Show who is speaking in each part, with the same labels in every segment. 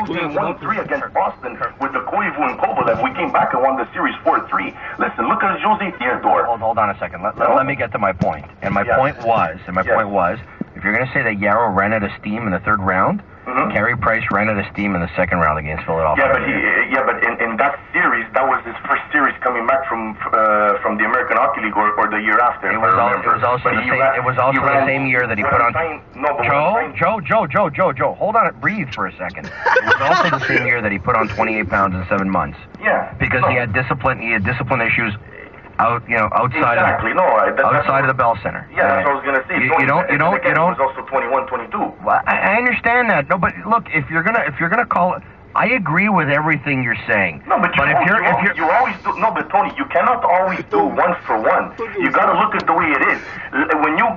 Speaker 1: game 1-3 against Boston with the Koivu and Kovalev. We came back and won the series 4-3. Listen, look at Jose Theodore.
Speaker 2: Hold on a second. Let me get to my point. And my point was, if you're going to say that Yarrow ran out of steam in the third round, Carey Price ran out of steam in the second round against Philadelphia.
Speaker 1: Yeah, but in that series, that was his first series coming back from the American Hockey League or the year after.
Speaker 2: It was also the same year that he put on. Joe, hold on, breathe for a second. It was also the same year that he put on 28 pounds in 7 months.
Speaker 1: Yeah,
Speaker 2: because he had discipline issues. Outside of the Bell Center.
Speaker 1: Yeah, that's what I was going to say. You don't. Was also 21, 22.
Speaker 2: Well, I understand that. No, but look, if you're gonna call it, I agree with everything you're saying.
Speaker 1: No, but you always do. No, but Tony, you cannot always do one for one. You got to look at the way it is. When you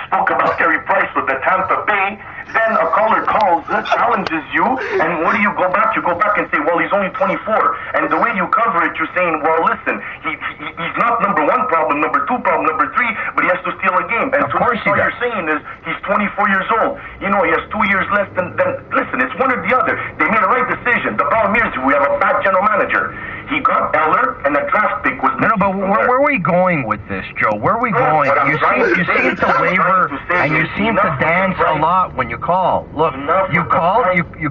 Speaker 1: spoke about Carey Price with the Tampa Bay, then a caller calls, challenges you, and what do you go back? You go back and say, well, he's only 24. And the way you cover it, you're saying, well, listen, he's not number one problem, number two problem, number three, but he has to steal a game. And
Speaker 2: of course
Speaker 1: all you're saying is he's 24 years old. You know, he has 2 years less than listen, it's one or the other. They made a right decision. The problem is we have a bad general manager. He got Eller, and the draft pick was...
Speaker 2: No, but where are we going with this, Joe? Where are we going? You seem to waver, and you seem to dance a lot when you call. Look, you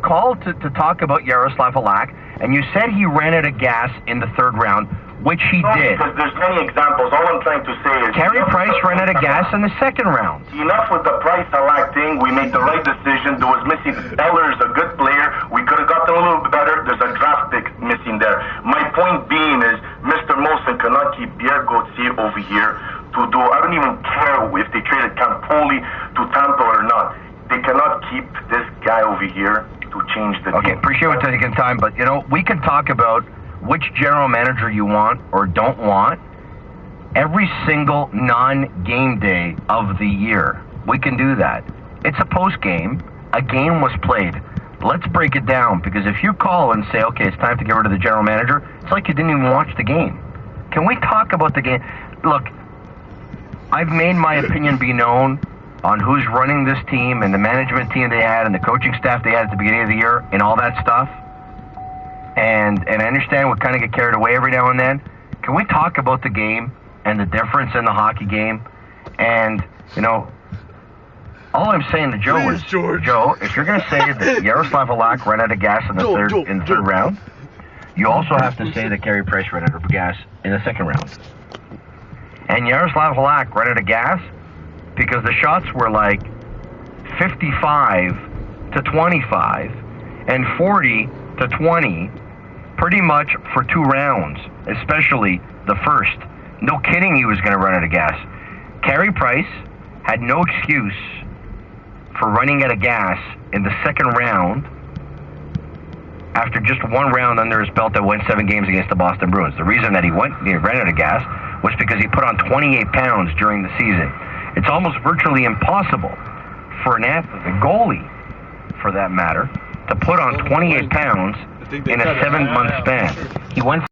Speaker 2: called to talk about Yaroslav Halak, and you said he ran out of gas in the third round, which he did.
Speaker 1: Because there's many examples. All I'm trying to say is...
Speaker 2: Carey Price ran out of gas in the second round.
Speaker 1: Enough with the Price-Halak thing. We made the right decision. There was missing... Eller is a good player. We could have gotten a little bit better. There's a draft pick missing there. My point being is Mr. Molson cannot keep Pierre Gauthier over here to do... I don't even care if they traded Campoli to Tampa or not. They cannot keep this guy over here to change the
Speaker 2: game. Okay, appreciate what taking time, but, we can talk about which general manager you want or don't want every single non-game day of the year. We can do that. It's a post-game. A game was played. Let's break it down, because if you call and say, okay, it's time to get rid of the general manager, it's like you didn't even watch the game. Can we talk about the game? Look, I've made my opinion be known on who's running this team and the management team they had and the coaching staff they had at the beginning of the year and all that stuff. And I understand we kind of get carried away every now and then. Can we talk about the game and the difference in the hockey game? And, all I'm saying to Joe is, Joe, if you're going to say that Yaroslav Halak ran out of gas in the third round, you also have to say that Carey Price ran out of gas in the second round. And Yaroslav Halak ran out of gas because the shots were like 55 to 25 and 40 to 20 pretty much for 2 rounds, especially the first. No kidding he was going to run out of gas. Carey Price had no excuse for running out of gas in the second round after just 1 round under his belt that went 7 games against the Boston Bruins. The reason that he ran out of gas was because he put on 28 pounds during the season. It's almost virtually impossible for an athlete, a goalie for that matter, to put on 28 pounds in a 7-month span. He went